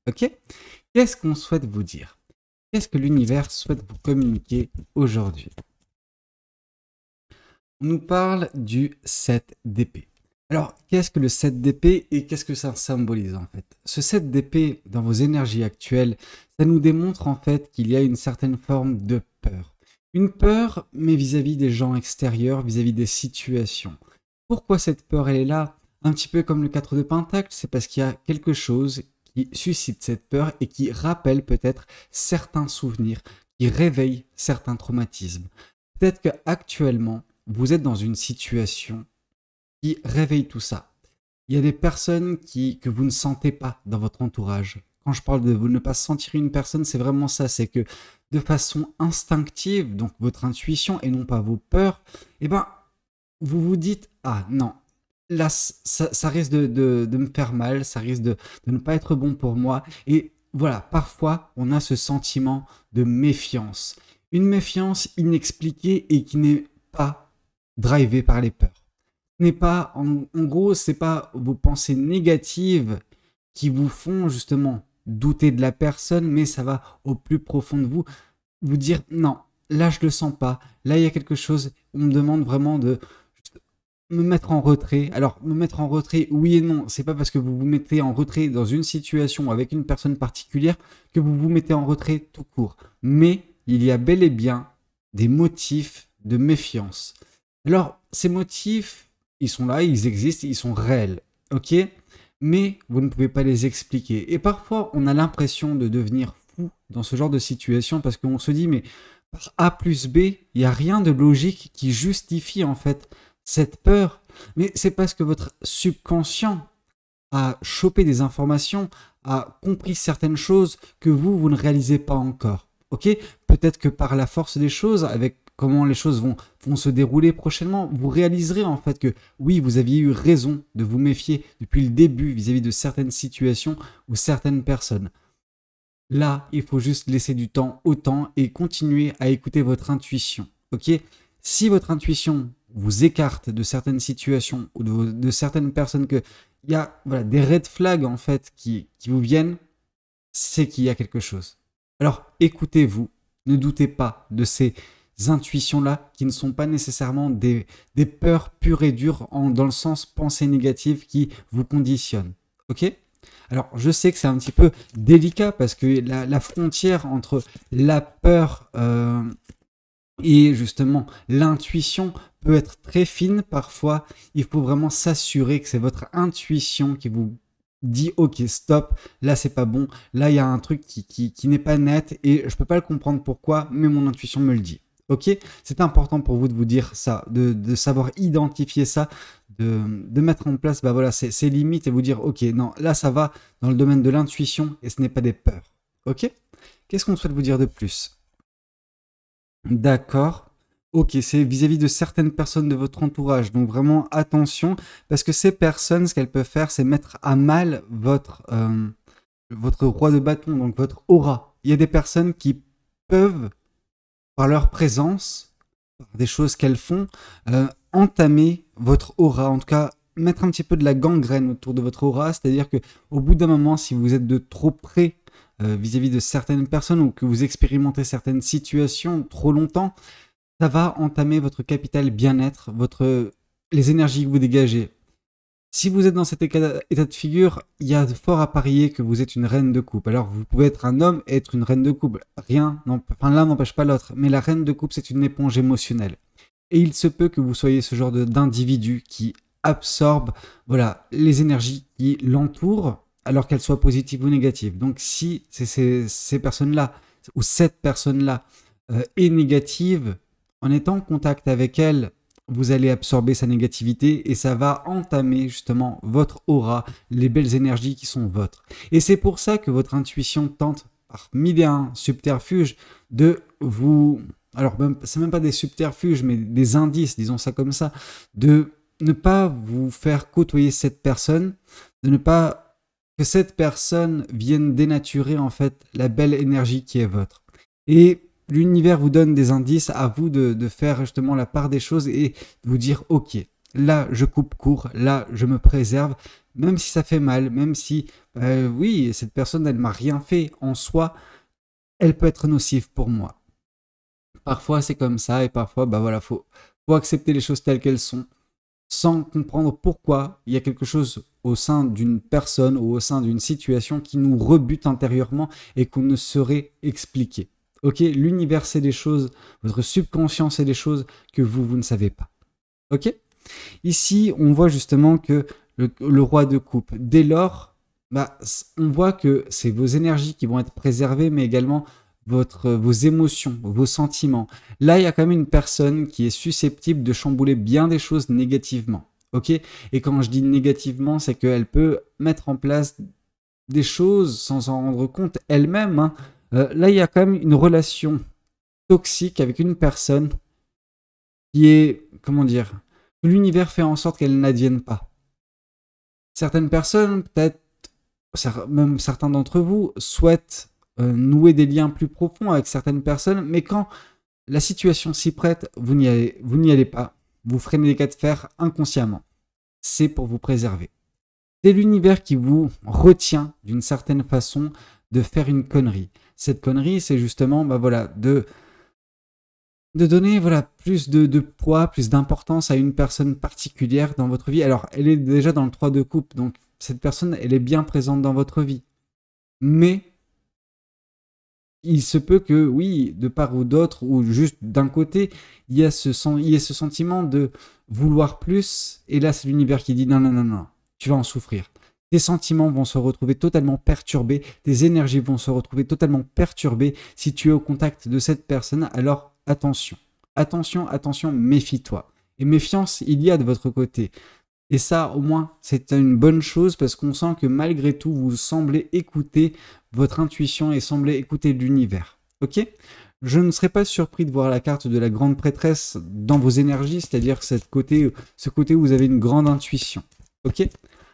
Ok? Qu'est-ce qu'on souhaite vous dire? Qu'est-ce que l'univers souhaite vous communiquer aujourd'hui? On nous parle du 7 d'épée. Alors, qu'est-ce que le 7 d'épée et qu'est-ce que ça symbolise en fait? Ce 7 d'épée, dans vos énergies actuelles, ça nous démontre en fait qu'il y a une certaine forme de peur. Une peur, mais vis-à-vis des gens extérieurs, vis-à-vis des situations. Pourquoi cette peur, elle est là? Un petit peu comme le 4 de Pentacle, c'est parce qu'il y a quelque chose qui suscite cette peur et qui rappelle peut-être certains souvenirs, qui réveille certains traumatismes. Peut-être qu'actuellement, vous êtes dans une situation qui réveille tout ça. Il y a des personnes que vous ne sentez pas dans votre entourage. Quand je parle de vous ne pas sentir une personne, c'est vraiment ça, c'est que de façon instinctive, donc votre intuition et non pas vos peurs, eh ben, vous vous dites, ah non, là, ça risque de me faire mal, ça risque de ne pas être bon pour moi. Et voilà, parfois, on a ce sentiment de méfiance. Une méfiance inexpliquée et qui n'est pas drivée par les peurs. N'est pas, en gros, c'est pas vos pensées négatives qui vous font justement douter de la personne, mais ça va au plus profond de vous, vous dire non, là je le sens pas, là il y a quelque chose, on me demande vraiment de me mettre en retrait. Alors, me mettre en retrait, oui et non, c'est pas parce que vous vous mettez en retrait dans une situation avec une personne particulière que vous vous mettez en retrait tout court. Mais il y a bel et bien des motifs de méfiance. Alors, ces motifs, ils sont là, ils existent, ils sont réels, ok? Mais vous ne pouvez pas les expliquer. Et parfois, on a l'impression de devenir fou dans ce genre de situation parce qu'on se dit, mais par A plus B, il n'y a rien de logique qui justifie en fait cette peur. Mais c'est parce que votre subconscient a chopé des informations, a compris certaines choses que vous ne réalisez pas encore. Ok? Peut-être que par la force des choses, avec comment les choses vont se dérouler prochainement, vous réaliserez en fait que oui, vous aviez eu raison de vous méfier depuis le début vis-à-vis de certaines situations ou certaines personnes. Là, il faut juste laisser du temps au temps et continuer à écouter votre intuition. Ok? Si votre intuition vous écarte de certaines situations ou de certaines personnes, qu'il y a voilà, des red flags en fait qui vous viennent, c'est qu'il y a quelque chose. Alors écoutez-vous, ne doutez pas de ces intuitions-là qui ne sont pas nécessairement des peurs pures et dures dans le sens pensée négative qui vous conditionnent. Ok? Alors, je sais que c'est un petit peu délicat parce que la frontière entre la peur et justement l'intuition peut être très fine. Parfois, il faut vraiment s'assurer que c'est votre intuition qui vous dit ok stop, là c'est pas bon, là il y a un truc qui n'est pas net et je peux pas le comprendre pourquoi, mais mon intuition me le dit. Ok, c'est important pour vous de vous dire ça, de savoir identifier ça, de mettre en place bah voilà, ces limites et vous dire ok, non, là ça va dans le domaine de l'intuition et ce n'est pas des peurs. Ok, qu'est-ce qu'on souhaite vous dire de plus? D'accord. Ok, c'est vis-à-vis de certaines personnes de votre entourage. Donc vraiment attention, parce que ces personnes, ce qu'elles peuvent faire, c'est mettre à mal votre roi de bâton, donc votre aura. Il y a des personnes qui peuvent, par leur présence, par des choses qu'elles font, entamer votre aura. En tout cas, mettre un petit peu de la gangrène autour de votre aura. C'est-à-dire que au bout d'un moment, si vous êtes de trop près vis-à-vis de certaines personnes ou que vous expérimentez certaines situations trop longtemps, ça va entamer votre capital bien-être, les énergies que vous dégagez. Si vous êtes dans cet état de figure, il y a fort à parier que vous êtes une reine de coupe. Alors, vous pouvez être un homme et être une reine de coupe. L'un n'empêche pas l'autre. Mais la reine de coupe, c'est une éponge émotionnelle. Et il se peut que vous soyez ce genre d'individu qui absorbe, voilà, les énergies qui l'entourent, alors qu'elles soient positives ou négatives. Donc, si ces personnes-là, ou cette personne-là, est négative, en étant en contact avec elle, vous allez absorber sa négativité et ça va entamer justement votre aura, les belles énergies qui sont vôtres. Et c'est pour ça que votre intuition tente par mille et un subterfuges de vous... Alors, c'est même pas des subterfuges, mais des indices, disons ça comme ça, de ne pas vous faire côtoyer cette personne, de ne pas que cette personne vienne dénaturer en fait la belle énergie qui est votre. Et l'univers vous donne des indices, à vous de faire justement la part des choses et de vous dire ok, là je coupe court, là je me préserve même si ça fait mal, même si, oui, cette personne, elle m'a rien fait en soi, elle peut être nocive pour moi. Parfois, c'est comme ça, et parfois, bah voilà, faut accepter les choses telles qu'elles sont, sans comprendre pourquoi il y a quelque chose au sein d'une personne ou au sein d'une situation qui nous rebute intérieurement et qu'on ne saurait expliquer. Ok, l'univers c'est des choses, votre subconscient c'est des choses que vous ne savez pas. Ok. Ici, on voit justement que le roi de coupe, dès lors, bah, on voit que c'est vos énergies qui vont être préservées, mais également vos émotions, vos sentiments. Là, il y a quand même une personne qui est susceptible de chambouler bien des choses négativement. Ok. Et quand je dis négativement, c'est qu'elle peut mettre en place des choses sans s'en rendre compte elle-même. Hein. Là, il y a quand même une relation toxique avec une personne qui est, comment dire, l'univers fait en sorte qu'elle n'advienne pas. Certaines personnes, peut-être même certains d'entre vous, souhaitent nouer des liens plus profonds avec certaines personnes, mais quand la situation s'y prête, vous n'y allez pas. Vous freinez les cas de fer inconsciemment. C'est pour vous préserver. C'est l'univers qui vous retient d'une certaine façon de faire une connerie. Cette connerie, c'est justement bah voilà, de donner voilà, plus de poids, plus d'importance à une personne particulière dans votre vie. Alors, elle est déjà dans le 3 de coupe, donc cette personne, elle est bien présente dans votre vie. Mais il se peut que, oui, de part ou d'autre, ou juste d'un côté, il y a ce sentiment de vouloir plus, et là, c'est l'univers qui dit non, non, non, non, tu vas en souffrir. Tes sentiments vont se retrouver totalement perturbés, tes énergies vont se retrouver totalement perturbées si tu es au contact de cette personne, alors attention, attention, attention, méfie-toi. Et méfiance, il y a de votre côté. Et ça, au moins, c'est une bonne chose parce qu'on sent que malgré tout, vous semblez écouter votre intuition et semblez écouter l'univers. Ok ? Je ne serais pas surpris de voir la carte de la grande prêtresse dans vos énergies, c'est-à-dire ce côté où vous avez une grande intuition. Ok ?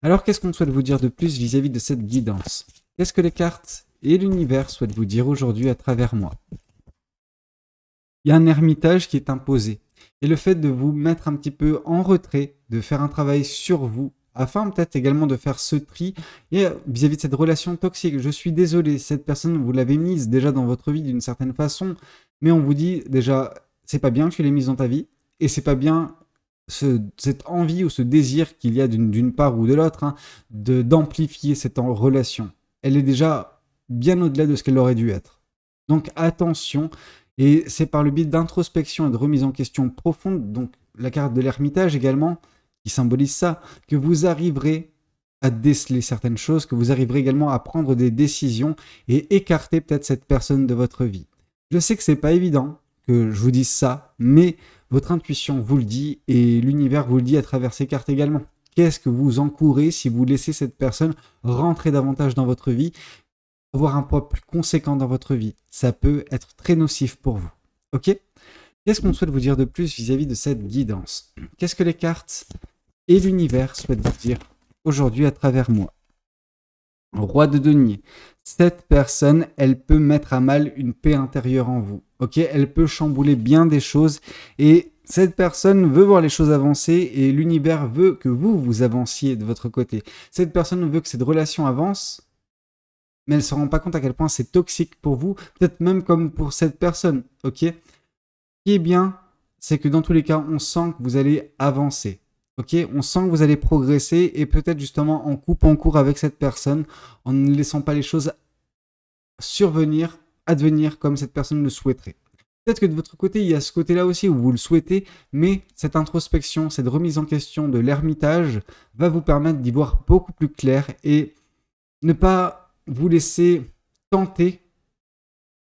Alors, qu'est-ce qu'on souhaite vous dire de plus vis-à-vis de cette guidance ? Qu'est-ce que les cartes et l'univers souhaitent vous dire aujourd'hui à travers moi ? Il y a un ermitage qui est imposé. Et le fait de vous mettre un petit peu en retrait, de faire un travail sur vous, afin peut-être également de faire ce tri, et vis-à-vis de cette relation toxique, je suis désolé, cette personne, vous l'avez mise déjà dans votre vie d'une certaine façon, mais on vous dit déjà, c'est pas bien que tu l'aies mise dans ta vie, et c'est pas bien cette envie ou ce désir qu'il y a d'une part ou de l'autre, hein, d'amplifier cette relation. Elle est déjà bien au-delà de ce qu'elle aurait dû être. Donc attention. Et c'est par le biais d'introspection et de remise en question profonde, donc la carte de l'ermitage également, qui symbolise ça, que vous arriverez à déceler certaines choses, que vous arriverez également à prendre des décisions et écarter peut-être cette personne de votre vie. Je sais que c'est pas évident que je vous dise ça, mais votre intuition vous le dit et l'univers vous le dit à travers ces cartes également. Qu'est-ce que vous encourez si vous laissez cette personne rentrer davantage dans votre vie ? Avoir un poids plus conséquent dans votre vie, ça peut être très nocif pour vous. Ok ? Qu'est-ce qu'on souhaite vous dire de plus vis-à-vis de cette guidance ? Qu'est-ce que les cartes et l'univers souhaitent vous dire aujourd'hui à travers moi ? Roi de denier. Cette personne, elle peut mettre à mal une paix intérieure en vous. Ok ? Elle peut chambouler bien des choses et cette personne veut voir les choses avancer et l'univers veut que vous avanciez de votre côté. Cette personne veut que cette relation avance, mais elle ne se rend pas compte à quel point c'est toxique pour vous, peut-être même comme pour cette personne, ok ? Ce qui est bien, c'est que dans tous les cas, on sent que vous allez avancer, ok ? On sent que vous allez progresser et peut-être justement en coupant court avec cette personne, en ne laissant pas les choses advenir comme cette personne le souhaiterait. Peut-être que de votre côté, il y a ce côté-là aussi où vous le souhaitez, mais cette introspection, cette remise en question de l'ermitage va vous permettre d'y voir beaucoup plus clair et ne pas vous laissez tenter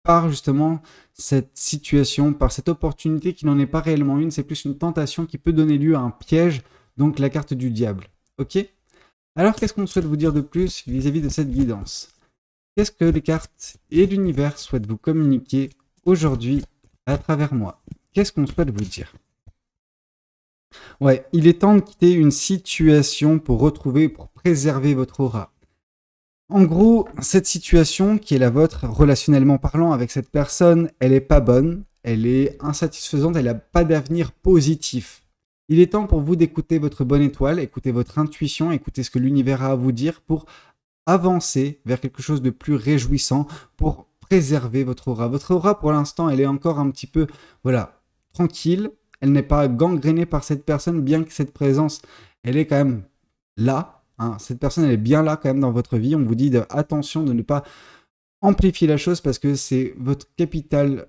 par justement cette situation, par cette opportunité qui n'en est pas réellement une, c'est plus une tentation qui peut donner lieu à un piège, donc la carte du diable. Ok ? Alors qu'est-ce qu'on souhaite vous dire de plus vis-à-vis de cette guidance ? Qu'est-ce que les cartes et l'univers souhaitent vous communiquer aujourd'hui à travers moi ? Qu'est-ce qu'on souhaite vous dire ? Ouais, il est temps de quitter une situation pour préserver votre aura. En gros, cette situation qui est la vôtre, relationnellement parlant avec cette personne, elle est pas bonne, elle est insatisfaisante, elle n'a pas d'avenir positif. Il est temps pour vous d'écouter votre bonne étoile, écouter votre intuition, écouter ce que l'univers a à vous dire pour avancer vers quelque chose de plus réjouissant, pour préserver votre aura. Votre aura, pour l'instant, elle est encore un petit peu, voilà, tranquille. Elle n'est pas gangrénée par cette personne, bien que cette présence, elle est quand même là. Hein. Cette personne, elle est bien là quand même dans votre vie. On vous dit attention de ne pas amplifier la chose parce que c'est votre capital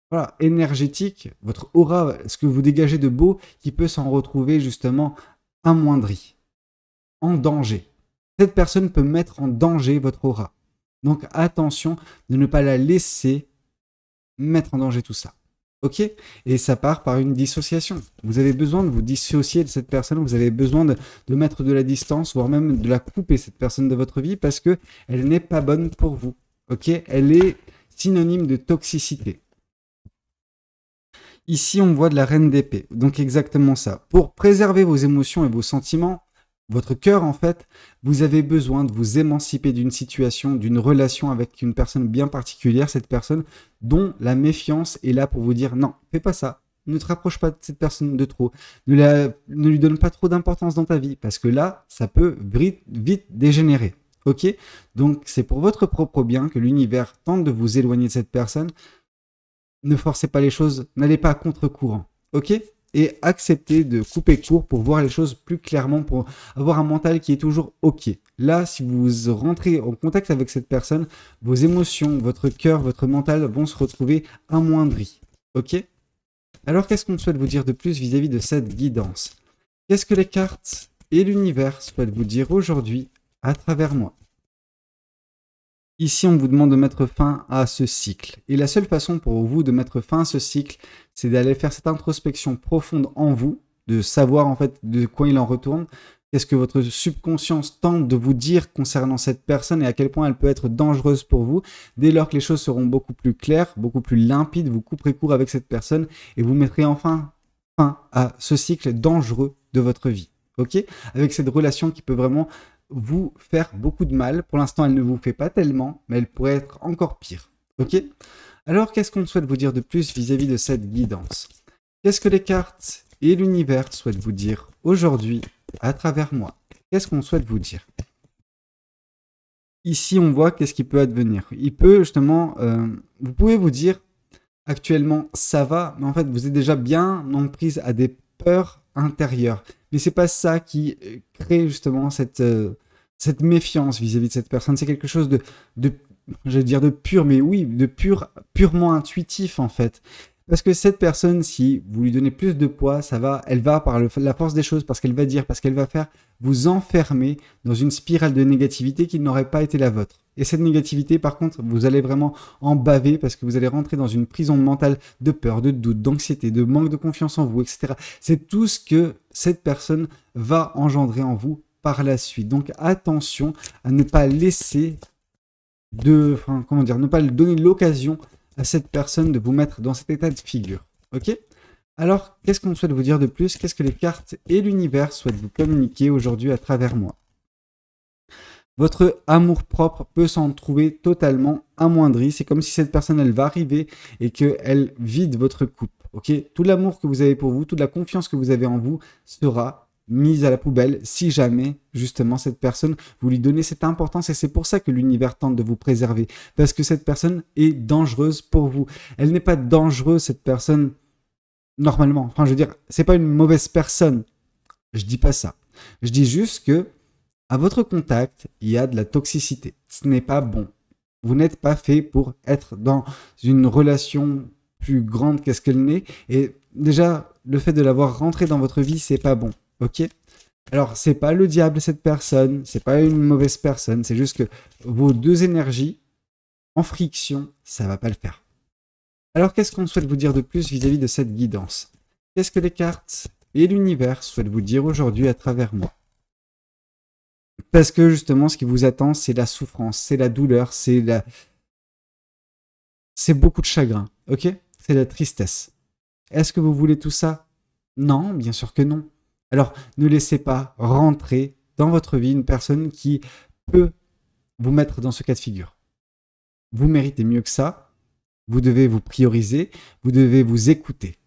voilà, énergétique, votre aura, ce que vous dégagez de beau, qui peut s'en retrouver justement amoindri, en danger. Cette personne peut mettre en danger votre aura. Donc attention de ne pas la laisser mettre en danger tout ça. Ok? Et ça part par une dissociation. Vous avez besoin de vous dissocier de cette personne, vous avez besoin de mettre de la distance, voire même de la couper, cette personne de votre vie, parce que elle n'est pas bonne pour vous. Ok? Elle est synonyme de toxicité. Ici, on voit de la reine d'épée. Donc exactement ça. Pour préserver vos émotions et vos sentiments, votre cœur, en fait, vous avez besoin de vous émanciper d'une situation, d'une relation avec une personne bien particulière, cette personne dont la méfiance est là pour vous dire non, fais pas ça, ne te rapproche pas de cette personne de trop, ne lui donne pas trop d'importance dans ta vie, parce que là, ça peut vite dégénérer. Ok? Donc, c'est pour votre propre bien que l'univers tente de vous éloigner de cette personne. Ne forcez pas les choses, n'allez pas à contre-courant. Ok? Et acceptez de couper court pour voir les choses plus clairement, pour avoir un mental qui est toujours OK. Là, si vous rentrez en contact avec cette personne, vos émotions, votre cœur, votre mental vont se retrouver amoindris. OK? Alors, qu'est-ce qu'on souhaite vous dire de plus vis-à-vis de cette guidance? Qu'est-ce que les cartes et l'univers souhaitent vous dire aujourd'hui à travers moi? Ici, on vous demande de mettre fin à ce cycle. Et la seule façon pour vous de mettre fin à ce cycle, c'est d'aller faire cette introspection profonde en vous, de savoir en fait de quoi il en retourne, qu'est-ce que votre subconscience tente de vous dire concernant cette personne et à quel point elle peut être dangereuse pour vous. Dès lors que les choses seront beaucoup plus claires, beaucoup plus limpides, vous couperez court avec cette personne et vous mettrez enfin fin à ce cycle dangereux de votre vie. Ok? Avec cette relation qui peut vraiment vous faire beaucoup de mal. Pour l'instant, elle ne vous fait pas tellement, mais elle pourrait être encore pire. Ok? Alors, qu'est-ce qu'on souhaite vous dire de plus vis-à-vis de cette guidance? Qu'est-ce que les cartes et l'univers souhaitent vous dire aujourd'hui à travers moi? Qu'est-ce qu'on souhaite vous dire? Ici, on voit qu'est-ce qui peut advenir. Il peut justement, vous pouvez vous dire actuellement ça va, mais en fait vous êtes déjà bien en prise à des peurs intérieures. Mais c'est pas ça qui crée justement cette méfiance vis-à-vis de cette personne. C'est quelque chose j'allais dire de pur, mais oui, purement intuitif en fait. Parce que cette personne, si vous lui donnez plus de poids, elle va par la force des choses, parce qu'elle va dire, parce qu'elle va faire, vous enfermer dans une spirale de négativité qui n'aurait pas été la vôtre. Et cette négativité, par contre, vous allez vraiment en baver parce que vous allez rentrer dans une prison mentale de peur, de doute, d'anxiété, de manque de confiance en vous, etc. C'est tout ce que cette personne va engendrer en vous par la suite. Donc attention à ne pas laisser ne pas donner l'occasion à cette personne de vous mettre dans cet état de figure. Ok? Alors, qu'est-ce qu'on souhaite vous dire de plus? Qu'est-ce que les cartes et l'univers souhaitent vous communiquer aujourd'hui à travers moi? Votre amour-propre peut s'en trouver totalement amoindri. C'est comme si cette personne, elle va arriver et qu'elle vide votre coupe. Ok? Tout l'amour que vous avez pour vous, toute la confiance que vous avez en vous sera mise à la poubelle si jamais, justement, cette personne, vous lui donnez cette importance. Et c'est pour ça que l'univers tente de vous préserver. Parce que cette personne est dangereuse pour vous. Elle n'est pas dangereuse, cette personne, normalement. Enfin, je veux dire, c'est pas une mauvaise personne. Je dis pas ça. Je dis juste que à votre contact, il y a de la toxicité. Ce n'est pas bon. Vous n'êtes pas fait pour être dans une relation plus grande qu'est-ce qu'elle n'est. Et déjà, le fait de l'avoir rentré dans votre vie, c'est pas bon. Ok? Alors, c'est pas le diable, cette personne. C'est pas une mauvaise personne. C'est juste que vos deux énergies en friction, ça va pas le faire. Alors, qu'est-ce qu'on souhaite vous dire de plus vis-à-vis de cette guidance? Qu'est-ce que les cartes et l'univers souhaitent vous dire aujourd'hui à travers moi? Parce que justement, ce qui vous attend, c'est la souffrance, c'est la douleur, c'est beaucoup de chagrin, ok? C'est la tristesse. Est-ce que vous voulez tout ça? Non, bien sûr que non. Alors, ne laissez pas rentrer dans votre vie une personne qui peut vous mettre dans ce cas de figure. Vous méritez mieux que ça. Vous devez vous prioriser. Vous devez vous écouter.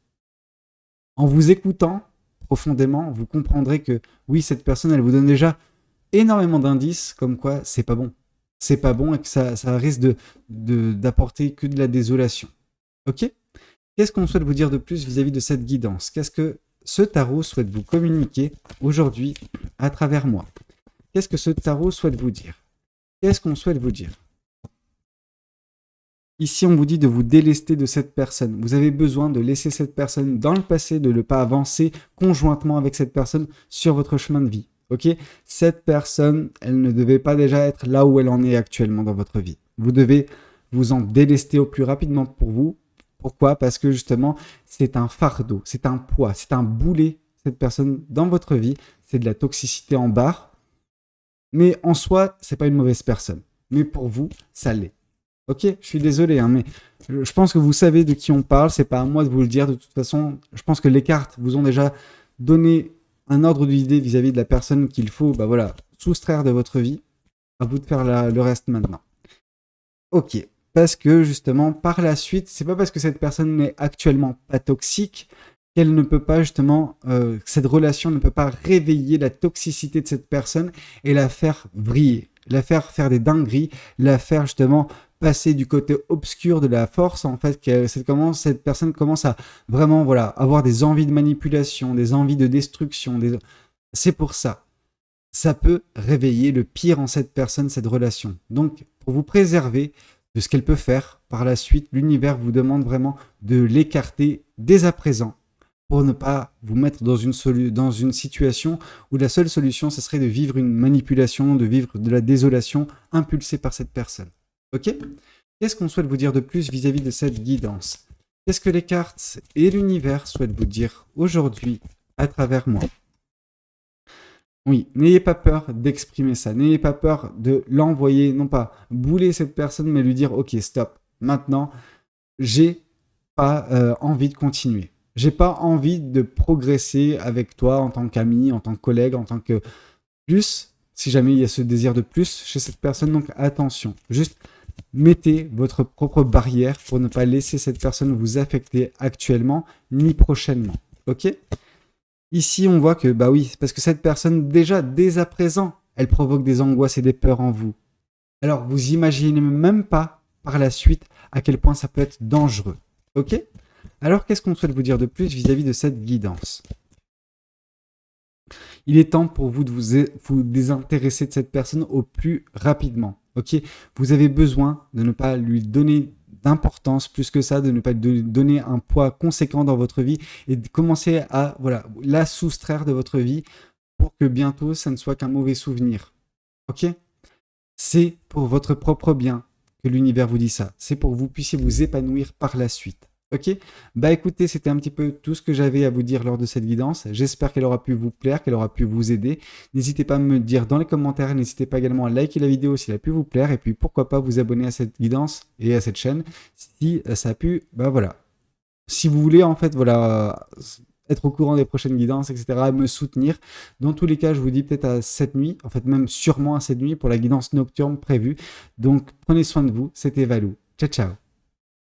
En vous écoutant, profondément, vous comprendrez que oui, cette personne, elle vous donne déjà énormément d'indices comme quoi c'est pas bon. C'est pas bon et que ça risque d'apporter que de la désolation. Ok? Qu'est-ce qu'on souhaite vous dire de plus vis-à-vis de cette guidance? Qu'est-ce que ce tarot souhaite vous communiquer aujourd'hui à travers moi? Qu'est-ce que ce tarot souhaite vous dire? Qu'est-ce qu'on souhaite vous dire? Ici, on vous dit de vous délester de cette personne. Vous avez besoin de laisser cette personne dans le passé, de ne pas avancer conjointement avec cette personne sur votre chemin de vie. Ok? Cette personne, elle ne devait pas déjà être là où elle en est actuellement dans votre vie. Vous devez vous en délester au plus rapidement pour vous. Pourquoi? Parce que justement, c'est un fardeau, c'est un poids, c'est un boulet, cette personne dans votre vie. C'est de la toxicité en barre. Mais en soi, c'est pas une mauvaise personne. Mais pour vous, ça l'est. Ok, je suis désolé, hein, mais je pense que vous savez de qui on parle. C'est pas à moi de vous le dire. De toute façon, je pense que les cartes vous ont déjà donné un ordre d'idée vis-à-vis de la personne qu'il faut, bah voilà, soustraire de votre vie. À vous de faire le reste maintenant. Ok, parce que justement, par la suite, c'est pas parce que cette personne n'est actuellement pas toxique qu'elle ne peut pas justement, cette relation ne peut pas réveiller la toxicité de cette personne et la faire vriller, la faire des dingueries, la faire justement passer du côté obscur de la force, en fait, cette personne commence à vraiment, voilà, avoir des envies de manipulation, des envies de destruction. C'est pour ça. Ça peut réveiller le pire en cette personne, cette relation. Donc, pour vous préserver de ce qu'elle peut faire par la suite, l'univers vous demande vraiment de l'écarter dès à présent pour ne pas vous mettre dans une situation où la seule solution, ce serait de vivre une manipulation, de vivre de la désolation impulsée par cette personne. Ok? Qu'est-ce qu'on souhaite vous dire de plus vis-à-vis de cette guidance? Qu'est-ce que les cartes et l'univers souhaitent vous dire aujourd'hui à travers moi? Oui, n'ayez pas peur d'exprimer ça. N'ayez pas peur de l'envoyer, non pas bouler cette personne, mais lui dire « Ok, stop, maintenant, j'ai pas envie de continuer. J'ai pas envie de progresser avec toi en tant qu'ami, en tant que collègue, en tant que plus, si jamais il y a ce désir de plus chez cette personne. Donc attention, juste mettez votre propre barrière pour ne pas laisser cette personne vous affecter actuellement ni prochainement. Ok? Ici, on voit que, bah oui, parce que cette personne, déjà, dès à présent, elle provoque des angoisses et des peurs en vous. Alors, vous imaginez même pas, par la suite, à quel point ça peut être dangereux. Ok? Alors, qu'est-ce qu'on souhaite vous dire de plus vis-à-vis de cette guidance? Il est temps pour vous de vous désintéresser de cette personne au plus rapidement. Ok? Vous avez besoin de ne pas lui donner d'importance plus que ça, de ne pas donner un poids conséquent dans votre vie et de commencer à la soustraire de votre vie pour que bientôt ça ne soit qu'un mauvais souvenir. Ok? C'est pour votre propre bien que l'univers vous dit ça. C'est pour que vous puissiez vous épanouir par la suite. Ok? Bah écoutez, c'était un petit peu tout ce que j'avais à vous dire lors de cette guidance. J'espère qu'elle aura pu vous plaire, qu'elle aura pu vous aider. N'hésitez pas à me dire dans les commentaires, n'hésitez pas également à liker la vidéo si elle a pu vous plaire. Et puis pourquoi pas vous abonner à cette guidance et à cette chaîne si ça a pu, bah voilà. Si vous voulez en fait, voilà, être au courant des prochaines guidances, etc., me soutenir. Dans tous les cas, je vous dis peut-être à cette nuit, en fait même sûrement à cette nuit pour la guidance nocturne prévue. Donc prenez soin de vous, c'était Valou. Ciao, ciao.